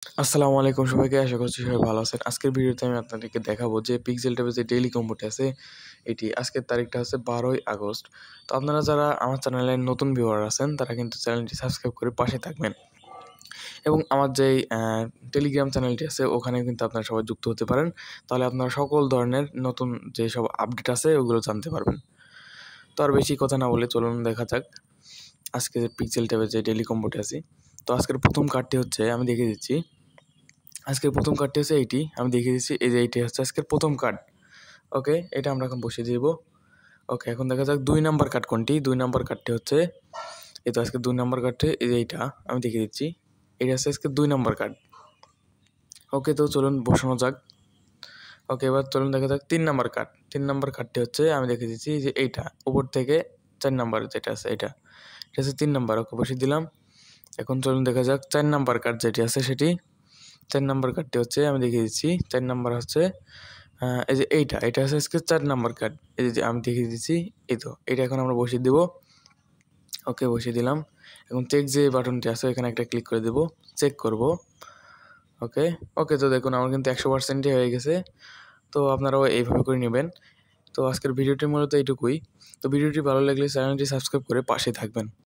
আসসালামু আলাইকুম সবাইকে, আশা করছি সবাই ভালো আছেন। আজকের ভিডিওতে আমি আপনাদেরকে দেখাবো যে পিক্সেল ট্যাবের যে ডেইলি কম্বোটি আছে এটি আজকের তারিখটা হচ্ছে 12ই আগস্ট। তো আপনারা যারা আমার চ্যানেলের নতুন ভিউয়ার আছেন তারা কিন্তু চ্যানেলটি সাবস্ক্রাইব করে পাশে থাকবেন এবং আমার যেই টেলিগ্রাম চ্যানেলটি আছে ওখানে কিন্তু আপনারা সবাই যুক্ত হতে পারেন। তাহলে আপনারা সকল ধরনের নতুন যেসব আপডেট আছে ওগুলো জানতে পারবেন। তো আর বেশি কথা না বলে চলুন দেখা যাক আজকে পিক্সেল ট্যাবের যে ডেইলি কম্বোটি আছে। তো আজকের প্রথম কার্ডটি হচ্ছে আমি দেখিয়ে দিচ্ছি। আজকের প্রথম কার্ডটি হচ্ছে এইটি, আমি দেখিয়ে দিচ্ছি। এই যে এইটি হচ্ছে আজকের প্রথম কার্ড। ওকে, এটা আমরা এখন বসিয়ে দিব। ওকে, এখন দেখা যাক 2 নাম্বার কার্ড কোনটি। 2 নাম্বার কার্ডটি হচ্ছে এই তো আজকে 2 নাম্বার কার্ডটি, এই যে এইটা আমি দেখিয়ে দিচ্ছি। এটা হচ্ছে আজকে 2 নাম্বার কার্ড। ওকে, তো চলুন বসানো যাক। ওকে, এবার চলুন দেখা যাক 3 নাম্বার কার্ড। 3 নাম্বার কার্ডটি হচ্ছে আমি দেখিয়ে দিচ্ছি যে এইটা উপর থেকে 4 নাম্বার যেটা আছে এটা হচ্ছে 3 নাম্বার। ওকে, বসিয়ে দিলাম। এখন চলুন দেখা যাক 4 নাম্বার কার্ড যেটি আছে সেটি। 4 নাম্বার কার্ডটি হচ্ছে আমি দেখিয়ে দিচ্ছি। 4 নাম্বার হচ্ছে এই যে এটা হচ্ছে আজকে 4 নাম্বার কার্ড। এই যে আমি দেখিয়ে দিচ্ছি, এই তো এটা এখন আমরা বসিয়ে দেব। ওকে, বসিয়ে দিলাম। এখন চেক যে বাটনটি আছে এখানে একটা ক্লিক করে দেব, চেক করব। ওকে, ওকে, তো দেখুন আমার কিন্তু 100%ই হয়ে গেছে। তো আপনারাও এইভাবে করে নেবেন। তো আজকের ভিডিওটি মূলত এইটুকুই। তো ভিডিওটি ভালো লাগলে চ্যানেলটি সাবস্ক্রাইব করে পাশে থাকবেন।